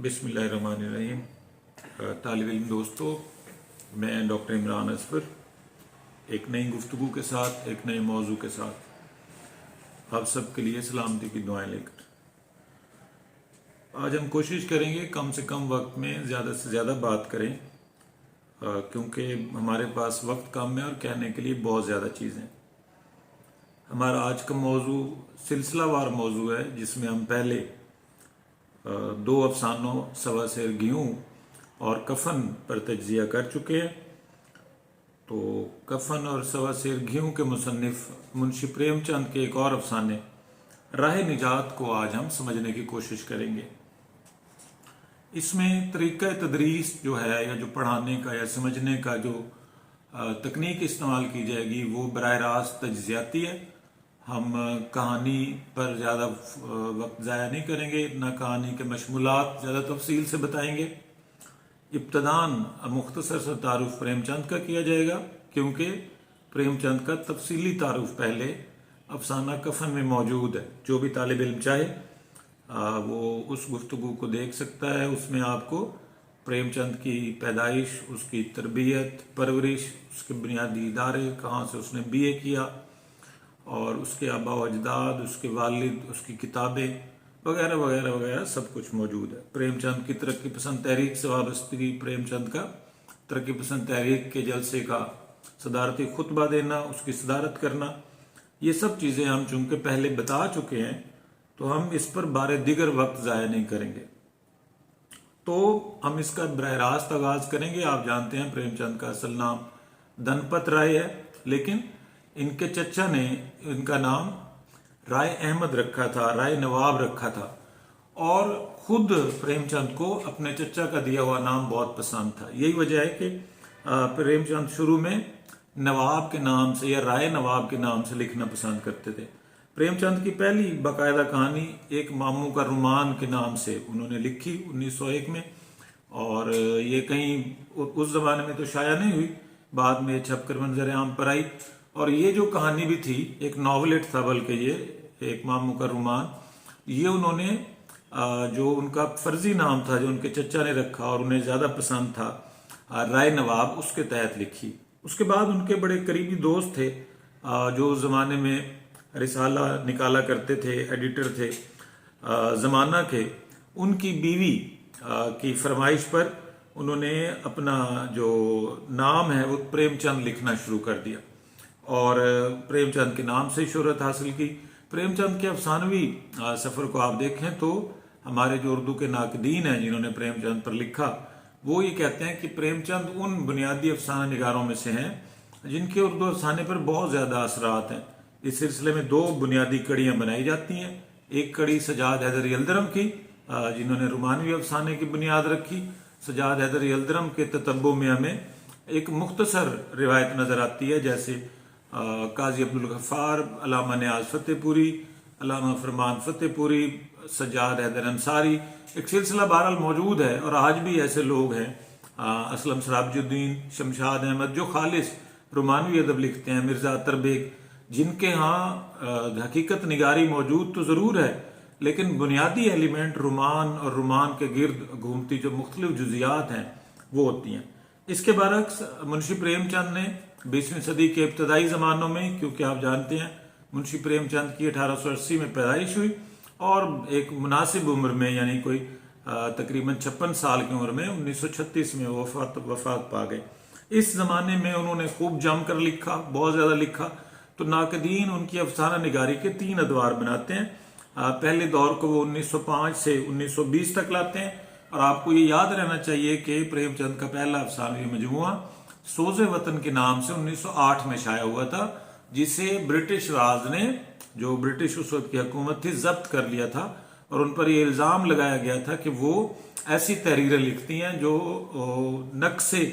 बिस्मिल्लाहिर्रहमानिर्रहीम। तालिब इल्म दोस्तों, मैं डॉक्टर इमरान असफर एक नई गुफ्तगू के साथ, एक नए मौजू के साथ आप सबके लिए सलामती की दुआएं लेकर आज हम कोशिश करेंगे कम से कम वक्त में ज़्यादा से ज़्यादा बात करें, क्योंकि हमारे पास वक्त कम है और कहने के लिए बहुत ज़्यादा चीज़ें। हमारा आज का मौजू सिलसिलावार मौजू है, जिसमें हम पहले दो अफसानों सवा शेर गेहूँ और कफन पर तज्जिया कर चुके हैं। तो कफन और सवा शेर गेहूँ के मुसन्निफ मुंशी प्रेमचंद के एक और अफसाने राह निजात को आज हम समझने की कोशिश करेंगे। इसमें तरीक़ा तदरीस जो है, या जो पढ़ाने का या समझने का जो तकनीक इस्तेमाल की जाएगी, वो बराह रास्त तज्जियाती है। हम कहानी पर ज़्यादा वक्त ज़ाया नहीं करेंगे, ना कहानी के मशमूलात ज़्यादा तफसील से बताएंगे। इब्तदान मुख्तसर सा तारुफ प्रेमचंद का किया जाएगा, क्योंकि प्रेमचंद का तफसीली तारुफ पहले अफसाना कफन में मौजूद है। जो भी तालिब इल्म चाहे वो उस गुफ्तगू को देख सकता है। उसमें आपको प्रेमचंद की पैदाइश, उसकी तरबियत, परवरिश, उसके बुनियादी इदारे, कहाँ से उसने BA किया, और उसके आबा व अजदाद, उसके वालिद, उसकी किताबें वगैरह वगैरह वगैरह सब कुछ मौजूद है। प्रेमचंद की तरक्की पसंद तहरीक से वाबस्तगी, प्रेमचंद का तरक्की पसंद तहरीक के जलसे का सदारती खुतबा देना, उसकी सदारत करना, ये सब चीज़ें हम चूंकि पहले बता चुके हैं, तो हम इस पर बारे दिगर वक्त ज़ाया नहीं करेंगे। तो हम इसका बरह रास्त आगाज करेंगे। आप जानते हैं प्रेमचंद का असल नाम धनपत राय है, लेकिन इनके चचा ने इनका नाम राय अहमद रखा था, राय नवाब रखा था, और खुद प्रेमचंद को अपने चचा का दिया हुआ नाम बहुत पसंद था। यही वजह है कि प्रेमचंद शुरू में नवाब के नाम से या राय नवाब के नाम से लिखना पसंद करते थे। प्रेमचंद की पहली बाकायदा कहानी एक मामू का रुमान के नाम से उन्होंने लिखी 1901 में, और ये कहीं उस जमाने में तो शाया नहीं हुई, बाद में छपकर मंजर आम पर आई। और ये जो कहानी भी थी, एक नॉवलेट था, बल्कि ये एक मामू का रुमान, ये उन्होंने जो उनका फर्जी नाम था जो उनके चचा ने रखा और उन्हें ज़्यादा पसंद था, राय नवाब, उसके तहत लिखी। उसके बाद उनके बड़े करीबी दोस्त थे जो उस ज़माने में रिसाला निकाला करते थे, एडिटर थे ज़माना के, उनकी बीवी की फरमाइश पर उन्होंने अपना जो नाम है वो प्रेमचंद लिखना शुरू कर दिया और प्रेमचंद के नाम से शोहरत हासिल की। प्रेमचंद के अफसानवी सफ़र को आप देखें तो हमारे जो उर्दू के नाकदीन हैं जिन्होंने प्रेमचंद पर लिखा, वो ये कहते हैं कि प्रेमचंद उन बुनियादी अफसाना निगारों में से हैं जिनके उर्दू अफसाने पर बहुत ज़्यादा असरात हैं। इस सिलसिले में दो बुनियादी कड़ियाँ बनाई जाती हैं। एक कड़ी सजाद हैदर यल्दरम की, जिन्होंने रुमानवी अफसाने की बुनियाद रखी। सजाद हैदर यल्दरम के ततब्बुओं में हमें एक मुख्तसर रिवायत नज़र आती है, जैसे काजी अब्दुल गफ्फार, अल्लामा नियाज फतेहपुरी, अल्लामा फरमान फतेहपुरी, सज्जाद हैदर अंसारी, एक सिलसिला बहरहाल मौजूद है। और आज भी ऐसे लोग हैं, असलम सराबजुद्दीन, शमशाद अहमद, जो खालिस रुमानवी अदब लिखते हैं, मिर्ज़ा अतर बेग, जिनके यहाँ हकीकत निगारी मौजूद तो ज़रूर है, लेकिन बुनियादी एलिमेंट रुमान और रुमान के गिर्द घूमती जो मुख्तलिफ जुजियात हैं वो होती हैं। इसके बरक्स मुंशी प्रेमचंद ने 20वीं सदी के इब्तदाई ज़मानों में, क्योंकि आप जानते हैं मुंशी प्रेमचंद की 1880 में पैदाइश हुई और एक मुनासिब उम्र में, यानी कोई तकरीबन 56 साल की उम्र में 1936 में वफात पा गए। इस ज़माने में उन्होंने खूब जमकर लिखा, बहुत ज़्यादा लिखा। तो नाकदीन उनकी अफसाना निगारी के 3 अदवार बनाते हैं। पहले दौर को वो 1905 से 1920 तक लाते हैं, और आपको ये याद रहना चाहिए कि प्रेमचंद का पहला अफसानवी मजमुआ सोज़े वतन के नाम से 1908 में शाया हुआ था, जिसे ब्रिटिश राज ने, जो ब्रिटिश उस वक्त की हुकूमत थी, जब्त कर लिया था। और उन पर यह इल्ज़ाम लगाया गया था कि वो ऐसी तहरीरें लिखती हैं जो नक्शे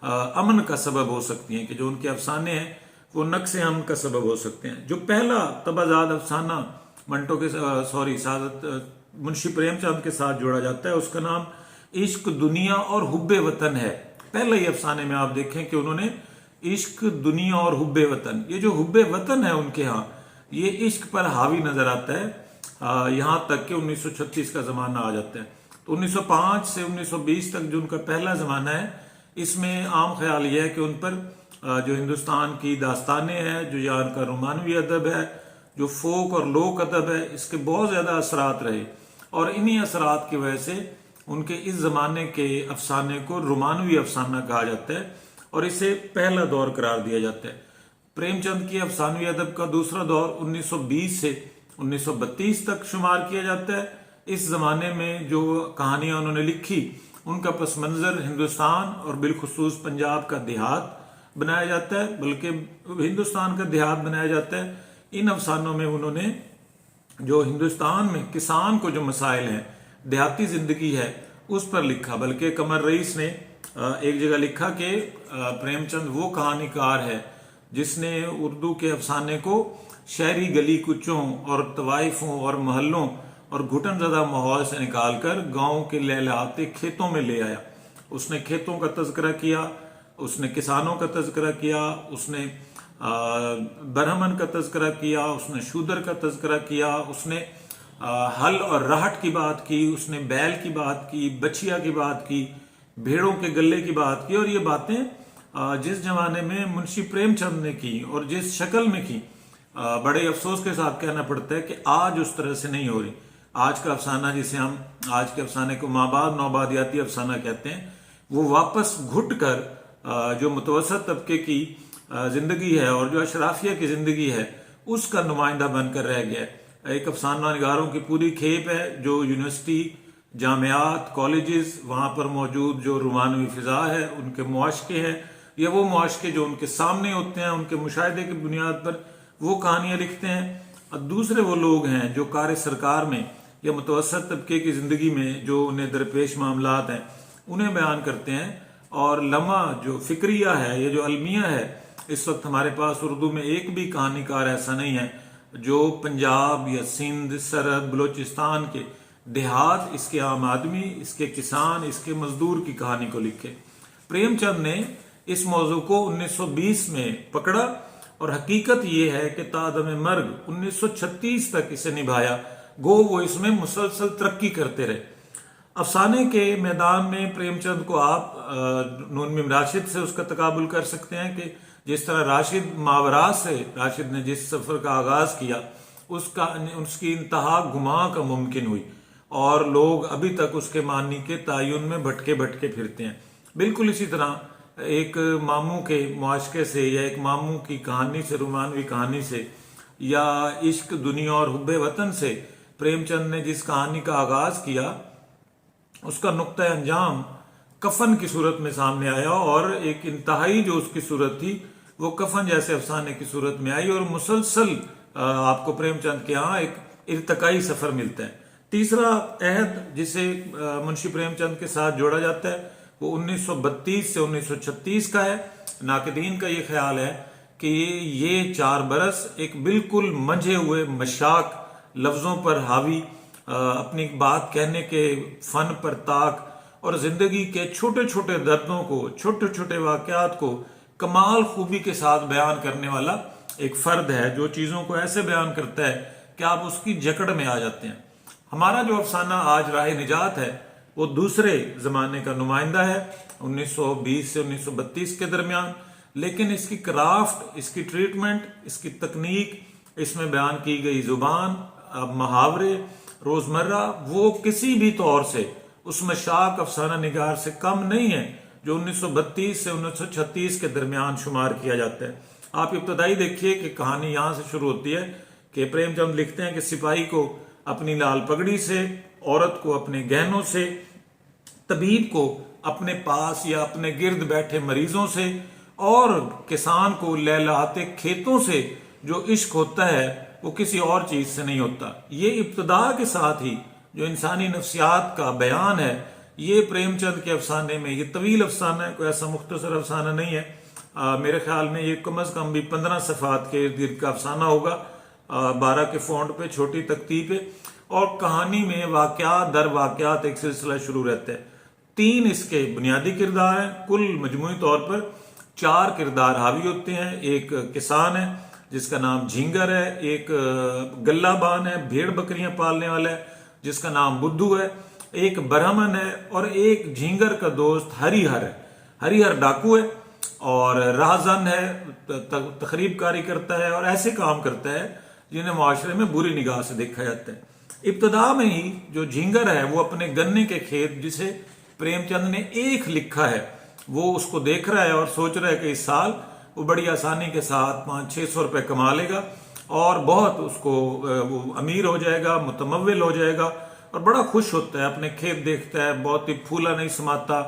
अमन का सबब हो सकती हैं, कि जो उनके अफसाने हैं वो नक्शे अमन का सबब हो सकते हैं। जो पहला तबाजाद अफसाना मंटो के सादत मुंशी प्रेमचंद के साथ जोड़ा जाता है, उसका नाम इश्क, दुनिया और हुब्बे वतन है। पहले ही अफसाने में आप देखें कि उन्होंने इश्क, दुनिया और हुब्बे वतन, ये जो हुब्बे वतन है उनके यहाँ, ये इश्क पर हावी नजर आता है। यहाँ तक कि 1936 का जमाना आ जाता है। तो 1905 से 1920 तक जो उनका पहला जमाना है, इसमें आम ख्याल यह है कि उन पर जो हिंदुस्तान की दास्तानें हैं, जो यहाँ का रोमानवी अदब है, जो फोक और लोक अदब है, इसके बहुत ज्यादा असरात रहे और इन्हीं असरात की वजह से उनके इस जमाने के अफसाने को रोमानवी अफसाना कहा जाता है और इसे पहला दौर करार दिया जाता है। प्रेमचंद की अफसानवी अदब का दूसरा दौर 1920 से 1932 तक शुमार किया जाता है। इस जमाने में जो कहानियां उन्होंने लिखी, उनका पस मंजर हिंदुस्तान और बिलखुसूस पंजाब का देहात बनाया जाता है, बल्कि हिंदुस्तान का देहात बनाया जाता है। इन अफसानों में उन्होंने जो हिंदुस्तान में किसान को जो मसाइल हैं, देहाती जिंदगी है, उस पर लिखा। बल्कि कमर रईस ने एक जगह लिखा कि प्रेमचंद वो कहानीकार है जिसने उर्दू के अफसाने को शहरी गली कुचों और तवाइफों और मोहल्लों और घुटनज़दा माहौल से निकालकर गांव के लहलहाते खेतों में ले आया। उसने खेतों का तज़किरा किया, उसने किसानों का तज़किरा किया, उसने ब्राह्मण का तज़किरा किया, उसने शूदर का तज़किरा किया, उसने हल और राहट की बात की, उसने बैल की बात की, बछिया की बात की, भेड़ों के गले की बात की। और ये बातें जिस जमाने में मुंशी प्रेमचंद ने की और जिस शक्ल में की, बड़े अफसोस के साथ कहना पड़ता है कि आज उस तरह से नहीं हो रही। आज का अफसाना, जिसे हम आज के अफसाने को माबाद नौबादियाती अफसाना कहते हैं, वो वापस घुट कर जो मुतवसत तबके की जिंदगी है और जो अशराफिया की जिंदगी है, उसका नुमाइंदा बनकर रह गया है। एक अफसाना निगारों की पूरी खेप है जो यूनिवर्सिटी, जामियात, कॉलेजेस, वहां पर मौजूद जो रोमानवी फिजा है, उनके मुआशके हैं, या वो मुआशके जो उनके सामने होते हैं, उनके मुशाहिदे की बुनियाद पर वो कहानियां लिखते हैं। और दूसरे वो लोग हैं जो कार सरकार में या मुतवसत तबके की जिंदगी में जो उन्हें दरपेश मामलात हैं, उन्हें बयान करते हैं। और लम्हा जो फिक्रिया है, ये जो अलमिया है, इस वक्त हमारे पास उर्दू में एक भी कहानीकार ऐसा नहीं है जो पंजाब या सिंध, सरहद, बलोचिस्तान के देहात, इसके आम आदमी, इसके किसान, इसके मजदूर की कहानी को लिखे। प्रेमचंद ने इस मौजू को 1920 में पकड़ा और हकीकत यह है कि तादम मर्ग 1936 तक इसे निभाया। गो वो इसमें मुसलसल तरक्की करते रहे। अफसाने के मैदान में प्रेमचंद को आप नून मीम राशिद से उसका तकाबुल कर सकते हैं कि जिस तरह राशिद मावरात से राशिद ने जिस सफर का आगाज किया, उसकी इंतहा गुमा का मुमकिन हुई और लोग अभी तक उसके मानी के तायुन में भटके भटके फिरते हैं। बिल्कुल इसी तरह एक मामू के मुआशके से या एक मामू की कहानी से, रोमानवी कहानी से, या इश्क, दुनिया और हुब्बे वतन से प्रेमचंद ने जिस कहानी का आगाज किया, उसका नुक्ता अंजाम कफन की सूरत में सामने आया और एक इंतहाई जो उसकी सूरत थी वो कफन जैसे अफसाने की सूरत में आई और मुसलसल आपको प्रेमचंद के यहाँ एक इर्तकाई सफर मिलता है। तीसरा अहद जिसे मुंशी प्रेमचंद के साथ जोड़ा जाता है वो 1932 से 1936 का है। नाकदीन का ये ख्याल है कि ये 4 बरस एक बिल्कुल मंझे हुए मशाक, लफ्जों पर हावी, अपनी बात कहने के फन पर ताक और जिंदगी के छोटे छोटे दर्दों को, छोटे छोटे वाकयात को कमाल खूबी के साथ बयान करने वाला एक फर्द है जो चीजों को ऐसे बयान करता है कि आप उसकी जकड़ में आ जाते हैं। हमारा जो अफसाना आज राह निजात है वो दूसरे जमाने का नुमाइंदा है, 1920 से 1932 के दरमियान, लेकिन इसकी क्राफ्ट, इसकी ट्रीटमेंट, इसकी तकनीक, इसमें बयान की गई जुबान, मुहावरे, रोजमर्रा, वो किसी भी तौर से उस मशाक अफसाना निगार से कम नहीं है जो 1932 से 1936 के दरमियान शुमार किया जाता है। आप इब्तदाई देखिए कि कहानी यहां से शुरू होती है कि प्रेमचंद लिखते हैं कि सिपाही को अपनी लाल पगड़ी से, औरत को अपने गहनों से, तबीब को अपने पास या अपने गिर्द बैठे मरीजों से और किसान को लहलहाते खेतों से जो इश्क होता है वो किसी और चीज से नहीं होता। ये इब्तदा के साथ ही जो इंसानी नफ्सियात का बयान है, ये प्रेमचंद के अफसाने में, ये तवील अफसाना है, कोई ऐसा मुख्तसर अफसाना नहीं है। मेरे ख्याल में ये कम अज कम भी 15 सफ़ात के इर्द गिर्द का अफसाना होगा, 12 के फॉन्ट पे, छोटी तख्ती पे, और कहानी में वाकयात दर वाकयात एक सिलसिला शुरू रहता है। 3 इसके बुनियादी किरदार हैं, कुल मजमूई तौर पर 4 किरदार हावी होते हैं। एक किसान है जिसका नाम झींगर है, एक गल्लाबान है, भेड़ बकरियां पालने वाला है जिसका नाम बुद्धू है, एक ब्राह्मण है और एक झींगर का दोस्त हरिहर है। हरिहर डाकू है और राहजन है, तखरीबकारी करता है और ऐसे काम करता है जिन्हें माशरे में बुरी निगाह से देखा जाता है। इब्तदा में ही जो झींगर है वो अपने गन्ने के खेत, जिसे प्रेमचंद ने एक लिखा है, वो उसको देख रहा है और सोच रहा है कि इस साल वो बड़ी आसानी के साथ 500-600 रुपए कमा लेगा और बहुत उसको वो अमीर हो जाएगा, मुतमव्विल हो जाएगा। और बड़ा खुश होता है, अपने खेत देखता है, बहुत ही फूला नहीं समाता,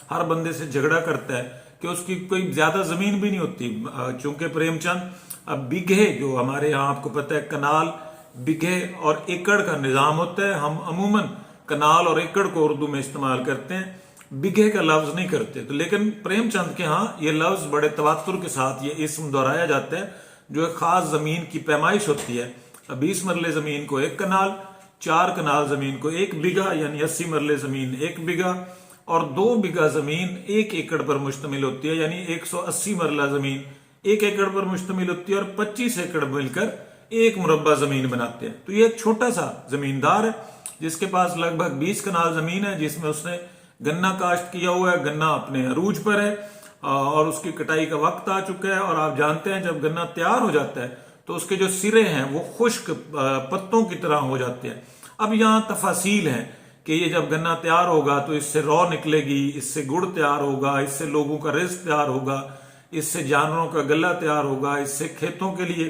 हर बंदे से झगड़ा करता है कि उसकी कोई ज्यादा जमीन भी नहीं होती। चूंकि प्रेमचंद अब बीघे, जो हमारे यहाँ आपको पता है कनाल, बीघे और एकड़ का निजाम होता है, हम अमूमन कनाल और एकड़ को उर्दू में इस्तेमाल करते हैं, बीघे का लफ्ज नहीं करते। तो लेकिन प्रेमचंद के यहाँ ये लफ्ज बड़े तवातुर के साथ ये इस्म दोहराया जाता है, जो एक खास जमीन की पैमाइश होती है। 20 मरले जमीन को 1 कनाल, 4 कनाल जमीन को 1 बीघा, यानी 80 मरले जमीन 1 बीघा, और 2 बीघा जमीन 1 एकड़ पर मुश्तमिल होती है, यानी 180 मरला जमीन 1 एकड़ पर मुश्तमिल होती है, और 25 एकड़ मिलकर 1 मुरब्बा जमीन बनाते हैं। तो ये एक छोटा सा जमींदार है जिसके पास लगभग 20 कनाल जमीन है, जिसमें उसने गन्ना काश्त किया हुआ है, गन्ना अपने अरूज पर है और उसकी कटाई का वक्त आ चुका है। और आप जानते हैं जब गन्ना तैयार हो जाता है तो उसके जो सिरे हैं वो खुश्क पत्तों की तरह हो जाते हैं। अब यहाँ तफासील है कि ये जब गन्ना तैयार होगा तो इससे रौ निकलेगी, इससे गुड़ तैयार होगा, इससे लोगों का रिज्क तैयार होगा, इससे जानवरों का गला तैयार होगा, इससे खेतों के लिए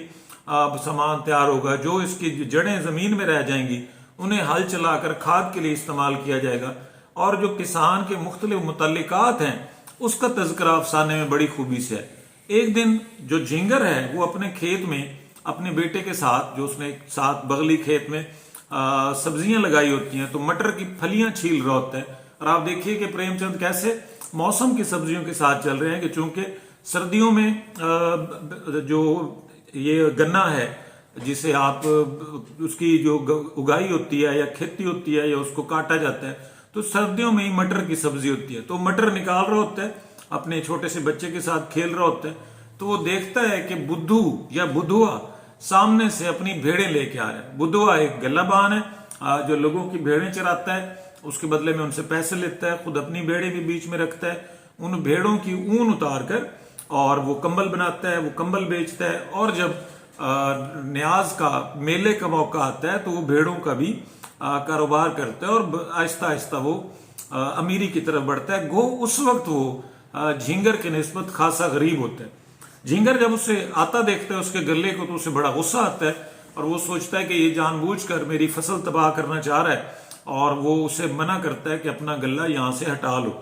सामान तैयार होगा, जो इसकी जड़ें जमीन में रह जाएंगी उन्हें हल चलाकर खाद के लिए इस्तेमाल किया जाएगा। और जो किसान के मुख्तलिफ मुतल्लिकात हैं उसका तज़किरा अफसाने में बड़ी खूबी से है। एक दिन जो झींगर है वो अपने खेत में अपने बेटे के साथ, जो उसने साथ बगली खेत में सब्जियां लगाई होती हैं, तो मटर की फलियां छील रहा होता है। और आप देखिए कि प्रेमचंद कैसे मौसम की सब्जियों के साथ चल रहे हैं कि चूंकि सर्दियों में जो ये गन्ना है जिसे आप उसकी जो उगाई होती है या खेती होती है या उसको काटा जाता है, तो सर्दियों में ही मटर की सब्जी होती है। तो मटर निकाल रहा होता है, अपने छोटे से बच्चे के साथ खेल रहा होता है, तो वो देखता है कि बुद्धू या बुधुआ सामने से अपनी भेड़ें लेके आ रहा है। बुधुआ एक गल्लाबान है जो लोगों की भेड़ें चराता है, उसके बदले में उनसे पैसे लेता है, खुद अपनी भेड़ें भी बीच में रखता है, उन भेड़ों की ऊन उतार कर और वो कंबल बनाता है, वो कंबल बेचता है। और जब न्याज का मेले का मौका आता है तो वो भेड़ों का भी कारोबार करता है और आहिस्ता आहिस्ता वो अमीरी की तरफ बढ़ता है। गो उस वक्त वो झींगर के निस्बत खासा गरीब होता है। झींगर जब उसे आता देखता है उसके गले को, तो उसे बड़ा गुस्सा आता है और वो सोचता है कि ये जानबूझकर मेरी फसल तबाह करना चाह रहा है, और वो उसे मना करता है कि अपना गल्ला यहां से हटा लो।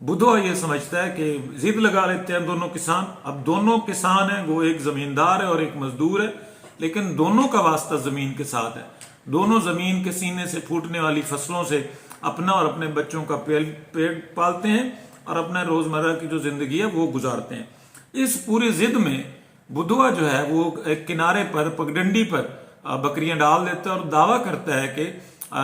बुधवा ये समझता है कि जिद लगा लेते हैं दोनों किसान। अब दोनों किसान हैं, वो एक जमींदार है और एक मजदूर है, लेकिन दोनों का वास्ता जमीन के साथ है। दोनों जमीन के सीने से फूटने वाली फसलों से अपना और अपने बच्चों का पेट पालते हैं और अपना रोजमर्रा की जो जिंदगी है वो गुजारते हैं। इस पूरी जिद में बुधवा जो है वो एक किनारे पर पगडंडी पर बकरियां डाल देता है और दावा करता है कि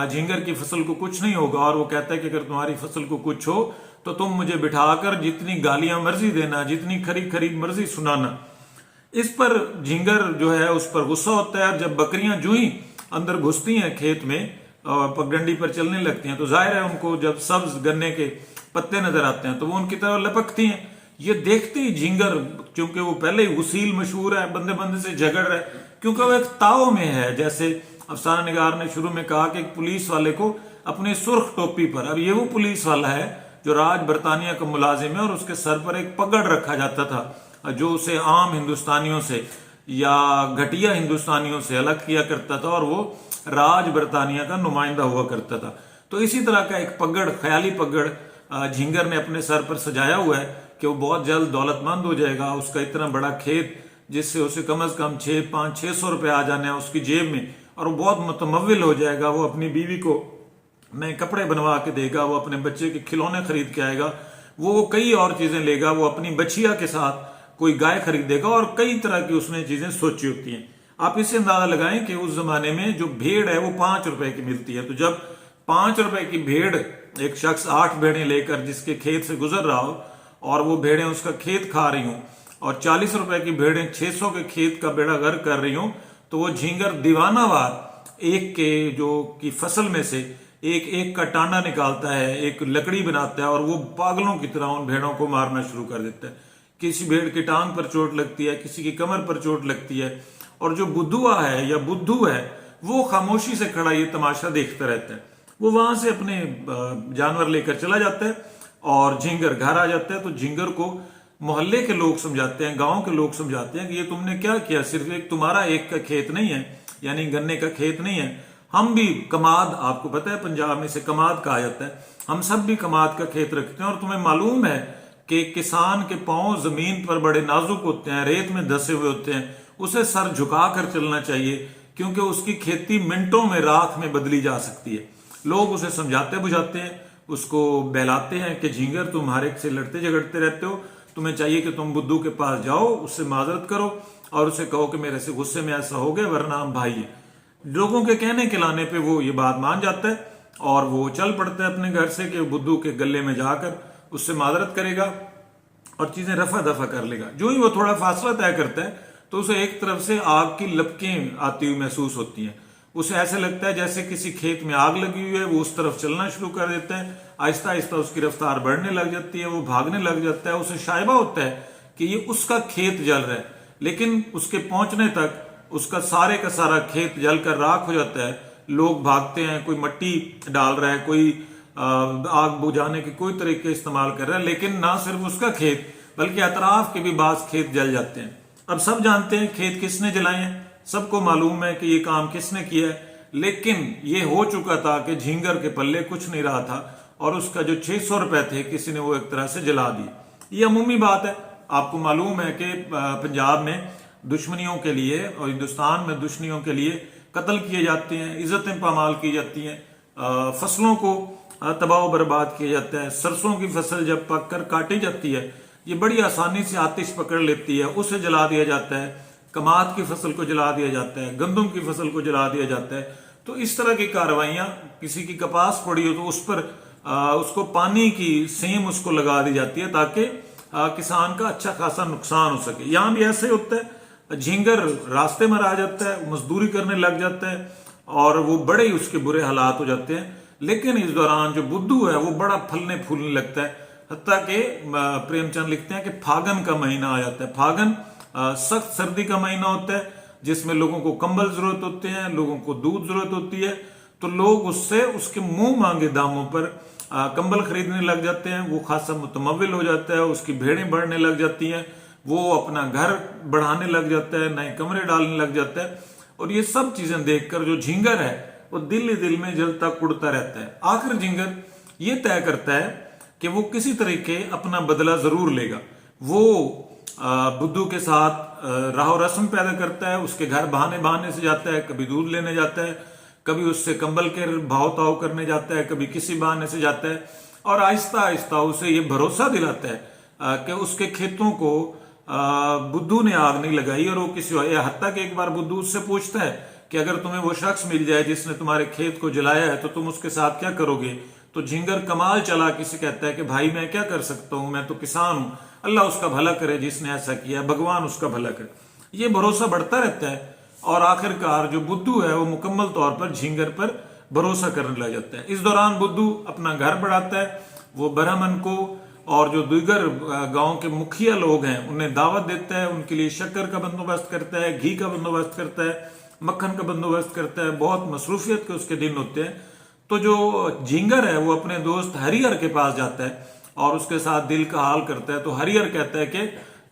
झींगर की फसल को कुछ नहीं होगा। और वो कहता है कि अगर तुम्हारी फसल को कुछ हो तो तुम मुझे बिठाकर जितनी गालियां मर्जी देना, जितनी खरीद खरीद मर्जी सुनाना। इस पर झींगर जो है उस पर गुस्सा होता है। जब बकरियां जो ही अंदर घुसती हैं खेत में और पगडंडी पर चलने लगती हैं, तो जाहिर है उनको जब सब्ज गन्ने के पत्ते नजर आते हैं तो वो उनकी तरफ लपकती हैं। ये देखते ही झींगर, क्योंकि वो पहले ही वसील मशहूर है, बंदे बंदे से झगड़ रहा है, क्योंकि वो एक ताव में है। जैसे अफसाना निगार ने शुरू में कहा कि पुलिस वाले को अपनी सुर्ख टोपी पर, अब ये वो पुलिस वाला है जो राज बरतानिया का मुलाजिम है और उसके सर पर एक पगड़ रखा जाता था जो उसे आम हिंदुस्तानियों से या घटिया हिंदुस्तानियों से अलग किया करता था, और वो राज बरतानिया का नुमाइंदा हुआ करता था। तो इसी तरह का एक पगड़, ख्याली पगड़ झींगर ने अपने सर पर सजाया हुआ है कि वो बहुत जल्द दौलतमंद हो जाएगा। उसका इतना बड़ा खेत जिससे उसे कम से कम 500-600 रुपए आ जाने हैं उसकी जेब में, और वो बहुत मुतमव्विल हो जाएगा। वो अपनी बीवी को नए कपड़े बनवा के देगा, वो अपने बच्चे के खिलौने खरीद के आएगा, वो कई और चीजें लेगा, वो अपनी बछिया के साथ कोई गाय खरीदेगा और कई तरह की उसने चीजें सोची होती हैं। आप इससे अंदाजा लगाएं कि उस जमाने में जो भेड़ है वो 5 रुपए की मिलती है। तो जब 5 रुपए की भेड़ एक शख्स 8 भेड़ें लेकर जिसके खेत से गुजर रहा हो और वो भेड़ें उसका खेत खा रही हूं, और 40 रुपए की भेड़ें 600 के खेत का बेड़ा गर्क कर रही हूं, तो वो झींगर दीवानावार एक के जो की फसल में से एक एक का टांडा निकालता है, एक लकड़ी बनाता है और वो पागलों की तरह उन भेड़ों को मारना शुरू कर देता है। किसी भेड़ की टांग पर चोट लगती है, किसी की कमर पर चोट लगती है, और जो बुद्धुआ है या बुद्धू है वो खामोशी से खड़ा ये तमाशा देखता रहता है। वो वहां से अपने जानवर लेकर चला जाता है और झिंगर घर आ जाता है। तो झिंगर को मोहल्ले के लोग समझाते हैं, गांव के लोग समझाते हैं कि ये तुमने क्या किया, सिर्फ एक तुम्हारा एक का खेत नहीं है, यानी गन्ने का खेत नहीं है, हम भी कमाद, आपको पता है पंजाब में से कमाद कहा जाता है, हम सब भी कमाद का खेत रखते हैं। और तुम्हें मालूम है कि किसान के पांव जमीन पर बड़े नाजुक होते हैं, रेत में धसे हुए होते हैं, उसे सर झुका कर चलना चाहिए क्योंकि उसकी खेती मिनटों में राख में बदली जा सकती है। लोग उसे समझाते बुझाते हैं, उसको बहलाते हैं कि झिंगर तुम हर एक से लड़ते झगड़ते रहते हो, तुम्हें चाहिए कि तुम बुद्धू के पास जाओ, उससे माजरत करो और उसे कहो कि मेरे से गुस्से में ऐसा हो गया, वरना हम भाई है। लोगों के कहने के लाने पे वो ये बात मान जाता है और वो चल पड़ता है अपने घर से कि बुद्धू के गले में जाकर उससे माजरत करेगा और चीजें रफा दफा कर लेगा। जो ही वो थोड़ा फासला तय करता है तो उसे एक तरफ से आग की लपकें आती हुई महसूस होती हैं। उसे ऐसे लगता है जैसे किसी खेत में आग लगी हुई है, वो उस तरफ चलना शुरू कर देता है, आहिस्ता आहिस्ता उसकी रफ्तार बढ़ने लग जाती है, वो भागने लग जाता है। उसे शायबा होता है कि ये उसका खेत जल रहा है, लेकिन उसके पहुंचने तक उसका सारे का सारा खेत जलकर राख हो जाता है। लोग भागते हैं, कोई मिट्टी डाल रहा है, कोई आग बुझाने के कोई तरीके इस्तेमाल कर रहा है, लेकिन ना सिर्फ उसका खेत बल्कि अतराफ के भी बास खेत जल जाते हैं। अब सब जानते हैं खेत किसने जलाए हैं, सबको मालूम है कि ये काम किसने किया है, लेकिन ये हो चुका था कि झिंगर के पल्ले कुछ नहीं रहा था और उसका जो 600 रुपए थे किसी ने वो एक तरह से जला दिए। ये अमूमी बात है। आपको मालूम है कि पंजाब में दुश्मनियों के लिए और हिंदुस्तान में दुश्मनियों के लिए कत्ल किए जाते हैं, इज्जतें पामाल की जाती हैं, फसलों को तबाह बर्बाद किया जाता है। सरसों की फसल जब पक कर काटी जाती है, ये बड़ी आसानी से आतिश पकड़ लेती है, उसे जला दिया जाता है। कमाद की फसल को जला दिया जाता है, गंदम की फसल को जला दिया जाता है। तो इस तरह की कार्रवाइयां, किसी की कपास पड़ी हो तो उस पर उसको पानी की सेम उसको लगा दी जाती है ताकि किसान का अच्छा खासा नुकसान हो सके। यहां भी ऐसे होता है, झिंगर रास्ते में आ जाता है, मजदूरी करने लग जाता है और वो बड़े ही उसके बुरे हालात हो जाते हैं। लेकिन इस दौरान जो बुद्धू है वो बड़ा फलने फूलने लगता है, हत्ता के प्रेमचंद लिखते हैं कि फागन का महीना आ जाता है। फागन सख्त सर्दी का महीना होता है जिसमें लोगों को कंबल जरूरत होते हैं, लोगों को दूध जरूरत होती है, तो लोग उससे उसके मुंह मांगे दामों पर कंबल खरीदने लग जाते हैं। वो खासा मुतमविल हो जाता है, उसकी भेड़ें बढ़ने लग जाती हैं, वो अपना घर बढ़ाने लग जाता है, नए कमरे डालने लग जाता है। और ये सब चीजें देखकर जो झिंगर है वो दिल ही दिल में जलता कुड़ता रहता है। आखिर झिंगर ये तय करता है कि वो किसी तरीके अपना बदला जरूर लेगा। वो बुद्धू के साथ राहो रस्म पैदा करता है, उसके घर बहाने बहाने से जाता है, कभी दूध लेने जाता है, कभी उससे कंबल के भाव ताव करने जाता है, कभी किसी बहाने से जाता है और आहिस्ता आहिस्ता उसे ये भरोसा दिलाता है कि उसके खेतों को बुद्धू ने आग नहीं लगाई और वो किसी हत्ता के एक बार बुद्धू उससे पूछता है कि अगर तुम्हें वो शख्स मिल जाए जिसने तुम्हारे खेत को जलाया है तो तुम उसके साथ क्या करोगे। तो झिंगर कमाल चला किसी कहता है कि भाई मैं क्या कर सकता हूं, मैं तो किसान हूं, अल्लाह उसका भला करे जिसने ऐसा किया, भगवान उसका भला करे। ये भरोसा बढ़ता रहता है और आखिरकार जो बुद्धू है वो मुकम्मल तौर पर झिंगर पर भरोसा करने लग जाता है। इस दौरान बुद्धू अपना घर बढ़ाता है, वो ब्राह्मण को और जो दीगर गांव के मुखिया लोग हैं उन्हें दावत देता है, उनके लिए शक्कर का बंदोबस्त करता है, घी का बंदोबस्त करता है, मक्खन का बंदोबस्त करता है। बहुत मसरूफियत के उसके दिन होते हैं। तो जो झिंगर है वो अपने दोस्त हरिहर के पास जाता है और उसके साथ दिल का हाल करता है। तो हरिहर कहता है कि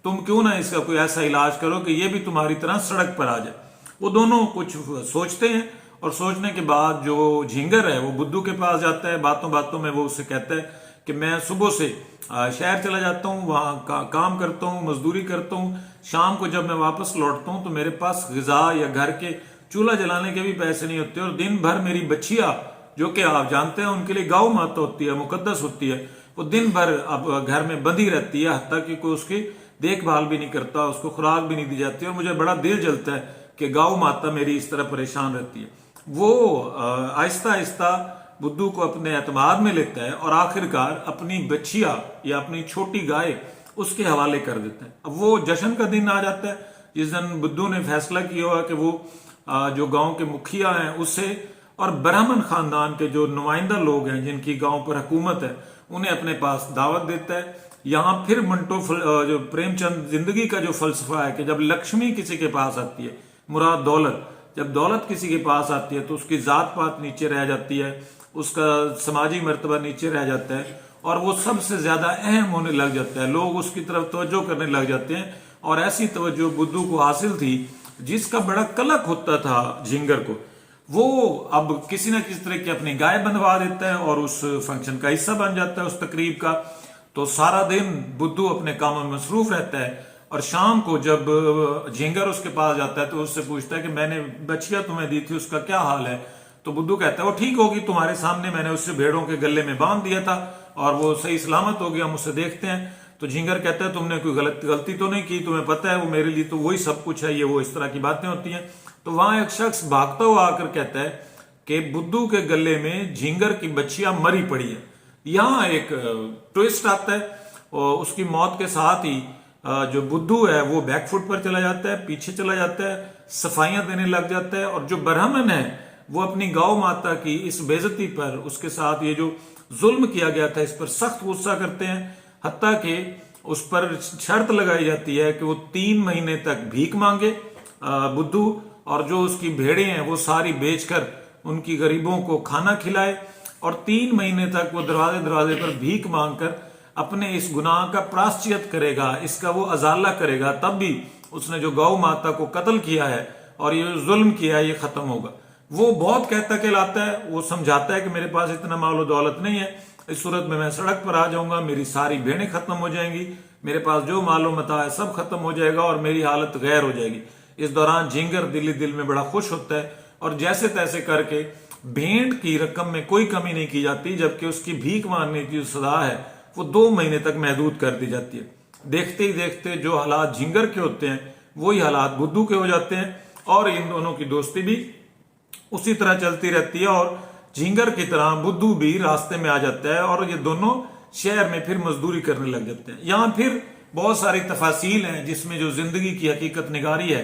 तुम क्यों ना इसका कोई ऐसा इलाज करो कि ये भी तुम्हारी तरह सड़क पर आ जाए। वो दोनों कुछ सोचते हैं और सोचने के बाद जो झिंगर है वो बुद्धू के पास जाता है। बातों बातों में वो उससे कहता है कि मैं सुबह से शहर चला जाता हूँ, वहां काम करता हूँ, मजदूरी करता हूँ, शाम को जब मैं वापस लौटता हूँ तो मेरे पास गिजा या घर के चूल्हा जलाने के भी पैसे नहीं होते और दिन भर मेरी बच्चिया, जो कि आप जानते हैं उनके लिए गौ माता होती है, मुकद्दस होती है, वो दिन भर अब घर में बंधी रहती है, हत्ता कि कोई उसकी देखभाल भी नहीं करता, उसको खुराक भी नहीं दी जाती। और मुझे बड़ा दिल जलता है कि गौ माता मेरी इस तरह परेशान रहती है। वो आहिस्ता आहिस्ता बुद्धू को अपने एतमाद में लेता है और आखिरकार अपनी बच्चिया या अपनी छोटी गाय उसके हवाले कर देता है। अब वो जश्न का दिन आ जाता है जिस दिन बुद्धू ने फैसला किया हुआ कि वो जो गांव के मुखिया हैं उससे और ब्राह्मण खानदान के जो नुमाइंदा लोग हैं जिनकी गांव पर हुकूमत है उन्हें अपने पास दावत देता है। यहाँ फिर जो प्रेमचंद जिंदगी का जो फलसफा है कि जब लक्ष्मी किसी के पास आती है, मुराद दौलत, जब दौलत किसी के पास आती है तो उसकी जात पात नीचे रह जाती है, उसका समाजी मर्तबा नीचे रह जाता है और वो सबसे ज्यादा अहम होने लग जाता है, लोग उसकी तरफ तवज्जो करने लग जाते हैं। और ऐसी तवज्जो बुद्धू को हासिल थी जिसका बड़ा कलक होता था झिंगर को, वो अब किसी ना किसी तरह की अपनी गाय बंधवा देता है और उस फंक्शन का हिस्सा बन जाता है, उस तकरीब का। तो सारा दिन बुद्धू अपने कामों में मसरूफ रहता है और शाम को जब झिंगर उसके पास जाता है तो उससे पूछता है कि मैंने बछिया तुम्हें दी थी उसका क्या हाल है। तो बुद्धू कहता है वो ठीक होगी, तुम्हारे सामने मैंने उससे भेड़ों के गले में बांध दिया था और वो सही सलामत हो गया, हम उससे देखते हैं। तो झिंगर कहता है तुमने कोई गलती तो नहीं की, तुम्हें पता है वो मेरे लिए तो वही सब कुछ है, ये वो इस तरह की बातें होती हैं। तो वहां एक शख्स भागता हुआ आकर कहता है कि बुद्धू के गले में झिंगर की बच्चियां मरी पड़ी है। यहाँ एक ट्विस्ट आता है और उसकी मौत के साथ ही जो बुद्धू है वो बैकफुट पर चला जाता है, पीछे चला जाता है, सफाइयां देने लग जाता है और जो ब्राह्मण है वो अपनी गौ माता की इस बेइज्जती पर, उसके साथ ये जो जुल्म किया गया था इस पर सख्त गुस्सा करते हैं। हत्ता कि उस पर शर्त लगाई जाती है कि वो 3 महीने तक भीख मांगे बुद्धू, और जो उसकी भेड़ें हैं वो सारी बेचकर उनकी गरीबों को खाना खिलाए और 3 महीने तक वो दरवाजे दरवाजे पर भीख मांगकर अपने इस गुनाह का प्रायश्चित करेगा, इसका वो अजाला करेगा, तब भी उसने जो गौ माता को कत्ल किया है और ये जुल्म किया है ये खत्म होगा। वो बहुत कहता कहलाता है, वो समझाता है कि मेरे पास इतना मालो दौलत नहीं है, इस सूरत में मैं सड़क पर आ जाऊंगा, मेरी सारी भेड़ें खत्म हो जाएंगी, मेरे पास जो मालो मता है सब खत्म हो जाएगा और मेरी हालत गैर हो जाएगी। इस दौरान झिंगर दिल में बड़ा खुश होता है और जैसे तैसे करके भेंट की रकम में कोई कमी नहीं की जाती, जबकि उसकी भीख मांगने की जो सजा है वो 2 महीने तक महदूद कर दी जाती है। देखते ही देखते जो हालात झिंगर के होते हैं वही हालात बुद्धू के हो जाते हैं और इन दोनों की दोस्ती भी उसी तरह चलती रहती है और झिंगर की तरह बुद्धू भी रास्ते में आ जाता है और ये दोनों शहर में फिर मजदूरी करने लग जाते हैं। यहाँ फिर बहुत सारी तफासील हैं जिसमें जो जिंदगी की हकीकत निगारी है,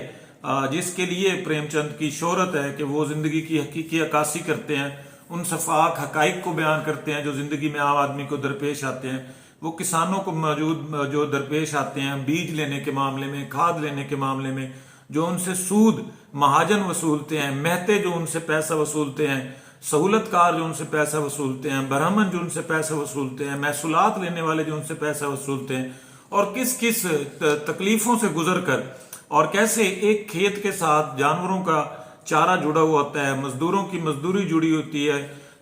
जिसके लिए प्रेमचंद की शोहरत है कि वो जिंदगी की हकीकी अक्कासी करते हैं, उन सफाक हकाइक को बयान करते हैं जो जिंदगी में आम आदमी को दरपेश आते हैं। वो किसानों को मौजूद जो दरपेश आते हैं बीज लेने के मामले में, खाद लेने के मामले में, जो उनसे सूद महाजन वसूलते हैं, महते जो उनसे पैसा वसूलते हैं, सहूलतकार जो उनसे पैसा वसूलते हैं, ब्राह्मण जो उनसे पैसा वसूलते हैं, महसूलात लेने वाले जो उनसे पैसा वसूलते हैं, और किस किस तकलीफों से गुजर कर और कैसे एक खेत के साथ जानवरों का चारा जुड़ा हुआ होता है, मजदूरों की मजदूरी जुड़ी होती है,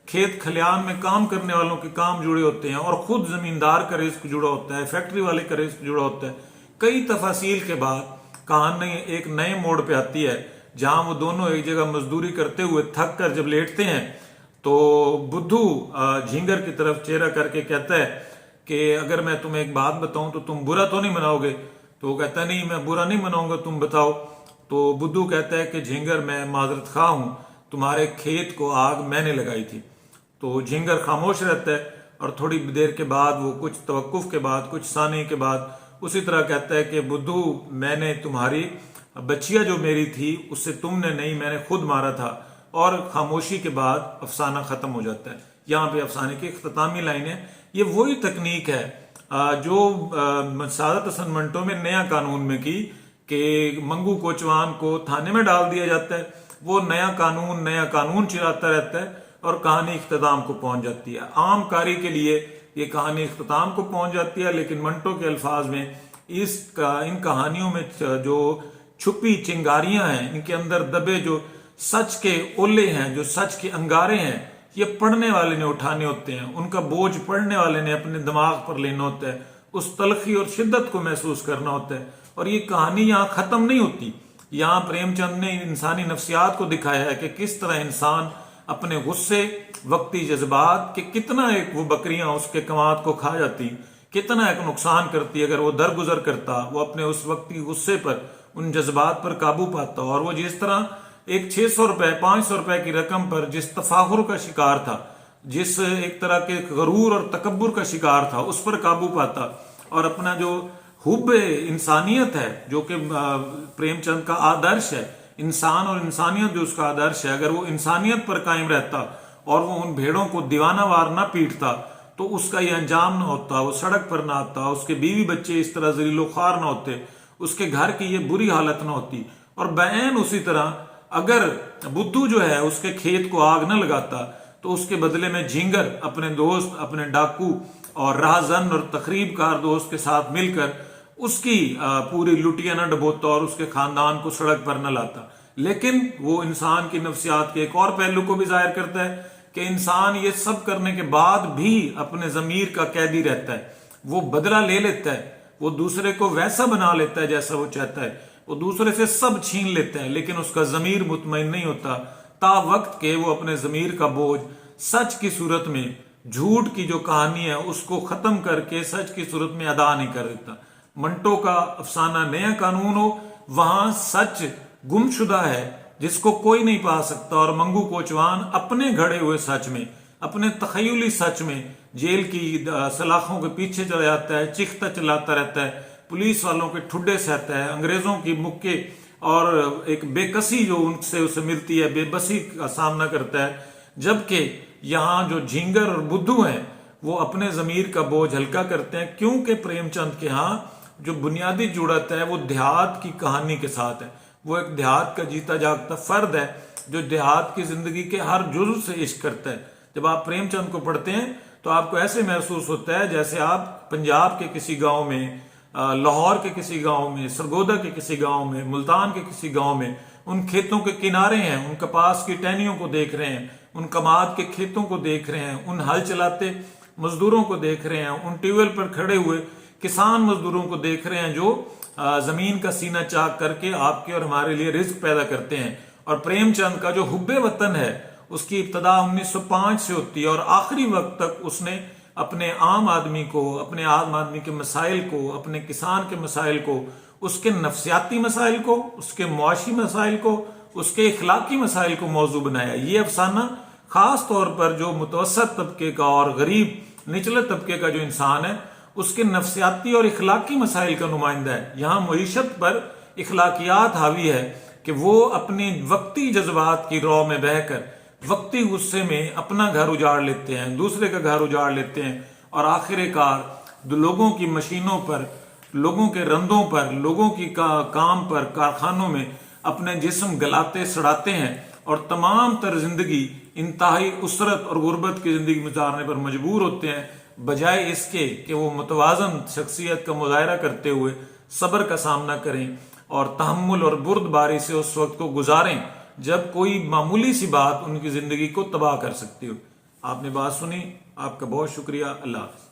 खेत खलियान में काम करने वालों के काम जुड़े होते हैं और खुद जमींदार का रिस्क जुड़ा होता है, फैक्ट्री वाले का रिस्क जुड़ा होता है। कई तफासील के बाद कहानी एक नए मोड़ पे आती है जहां वो दोनों एक जगह मजदूरी करते हुए थक कर जब लेटते हैं तो बुद्धू झिंगर की तरफ चेहरा करके कहता है कि अगर मैं तुम्हें एक बात बताऊं तो तुम बुरा तो नहीं मनाओगे। तो वो कहता है नहीं मैं बुरा नहीं मनाऊंगा, तुम बताओ। तो बुद्धू कहता है कि झिंगर मैं माजरत खा हूं, तुम्हारे खेत को आग मैंने लगाई थी। तो झिंगर खामोश रहता है और थोड़ी देर के बाद वो कुछ तवक्कुफ के बाद, कुछ सानी के बाद उसी तरह कहता है कि बुद्धू मैंने तुम्हारी बच्चिया जो मेरी थी उससे तुमने नहीं, मैंने खुद मारा था। और खामोशी के बाद अफसाना खत्म हो जाता है। यहाँ पे अफसाने की इख्तितामी लाइन है। ये वही तकनीक है जो सादत हसन मंटो में नया कानून में की कि मंगू कोचवान को थाने में डाल दिया जाता है, वो नया कानून चिराता रहता है और कहानी इख्तिताम को पहुंच जाती है। आम कारी के लिए ये कहानी इख्तिताम को पहुंच जाती है, लेकिन मंटो के अल्फाज में इन कहानियों में जो छुपी चिंगारियां हैं, इनके अंदर दबे जो सच के ओले हैं, जो सच के अंगारे हैं, ये पढ़ने वाले ने उठाने होते हैं, उनका बोझ पढ़ने वाले ने अपने दिमाग पर लेना होता है, उस तलखी और शिद्दत को महसूस करना होता है। और ये कहानी यहाँ खत्म नहीं होती। यहाँ प्रेमचंद ने इंसानी नफ्सियात को दिखाया है कि किस तरह इंसान अपने गुस्से, वक्ती जज्बात के कितना एक वो बकरियां उसके कमात को खा जाती, कितना एक नुकसान करती। अगर वो दरगुजर करता, वो अपने उस वक्ती गुस्से पर, उन जज्बात पर काबू पाता, और वो जिस तरह एक 600 रुपए 500 रुपए की रकम पर जिस तफाखुर का शिकार था, जिस एक तरह के गरूर और तकब्बुर का शिकार था, उस पर काबू पाता और अपना जो हुब्बे इंसानियत है जो कि प्रेमचंद का आदर्श है, इंसान और इंसानियत जो उसका आदर्श है, अगर वो इंसानियत पर कायम रहता और वो उन भेड़ों को दीवाना वार ना पीटता तो उसका ये अंजाम ना होता, वो सड़क पर ना आता, उसके बीवी बच्चे इस तरह जलीलो ख्वार ना होते, उसके घर की ये बुरी हालत ना होती। और बैन उसी तरह अगर बुद्धू जो है उसके खेत को आग न लगाता तो उसके बदले में झिंगर अपने दोस्त, अपने डाकू और राहजन और तकरीबकार दोस्त के साथ मिलकर उसकी पूरी लुटिया न डबोता और उसके खानदान को सड़क पर न लाता। लेकिन वो इंसान की नफ्सियात के एक और पहलू को भी जाहिर करता है कि इंसान ये सब करने के बाद भी अपने जमीर का कैदी रहता है, वो बदला ले लेता है, वो दूसरे को वैसा बना लेता है जैसा वो चाहता है, वो दूसरे से सब छीन लेता है, लेकिन उसका जमीर मुतमईन नहीं होता ता वक्त के वो अपने जमीर का बोझ सच की सूरत में, झूठ की जो कहानी है उसको खत्म करके सच की सूरत में अदा नहीं कर देता। मंटो का अफसाना नया कानून हो, वहां सच गुमशुदा है जिसको कोई नहीं पा सकता, और मंगू कोचवान अपने घड़े हुए सच में, अपने तखयली सच में जेल की सलाखों के पीछे चला जाता है, चिखता चलाता रहता है, पुलिस वालों के ठुड्डे सहता है, अंग्रेजों की मुक्के और एक बेकसी जो उनसे उसे मिलती है, बेबसी का सामना करता है। जबकि यहाँ जो झिंगर और बुद्धू हैं वो अपने जमीर का बोझ हल्का करते हैं, क्योंकि प्रेमचंद के यहाँ जो बुनियादी जुड़त है वो देहात की कहानी के साथ है। वो एक देहात का जीता जागता फर्द है जो देहात की जिंदगी के हर जुज़ से इश्क करता है। जब आप प्रेमचंद को पढ़ते हैं तो आपको ऐसे महसूस होता है जैसे आप पंजाब के किसी गांव में, लाहौर के किसी गांव में, सरगोदा के किसी गांव में, मुल्तान के किसी गांव में उन खेतों के किनारे हैं, उन कपास की टहनियों को देख रहे हैं, उन कमाद के खेतों को देख रहे हैं, उन हल चलाते मजदूरों को देख रहे हैं, उन ट्यूबवेल पर खड़े हुए किसान मजदूरों को देख रहे हैं जो जमीन का सीना चाक करके आपके और हमारे लिए रिज्क पैदा करते हैं। और प्रेमचंद का जो हुब्बे वतन है उसकी इब्तदा 1905 से होती है और आखिरी वक्त तक उसने अपने आम आदमी को, अपने आम आदमी के मसाइल को, अपने किसान के मसाइल को, उसके नफ्सियाती मसाइल को, उसके मुआशी मसाइल को, उसके इखलाकी मसाइल को मौजू बनाया। ये अफसाना खास तौर पर जो मुतवसत तबके का और गरीब निचले तबके का जो इंसान है उसके नफ्सियाती और इखलाकी मसाइल का नुमाइंदा है। यहाँ मईशत पर इखलाकियात हावी है कि वो अपने वक्ती जज्बात की रौ में बहकर वक्ती गुस्से में अपना घर उजाड़ लेते हैं, दूसरे का घर उजाड़ लेते हैं और आखिरकार लोगों की मशीनों पर, लोगों के रंधों पर, लोगों की काम पर, कारखानों में अपने जिस्म गलाते सड़ाते हैं और तमाम तर जिंदगी इंतहाई उसरत और गुर्बत की जिंदगी गुजारने पर मजबूर होते हैं, बजाय इसके कि वो मुतवाजन शख्सियत का मुजाहरा करते हुए सब्र का सामना करें और तहम्मुल और बुर्दबारी से उस वक्त को गुजारें जब कोई मामूली सी बात उनकी जिंदगी को तबाह कर सकती हो। आपने बात सुनी, आपका बहुत शुक्रिया। अल्लाह हाफ़िज़।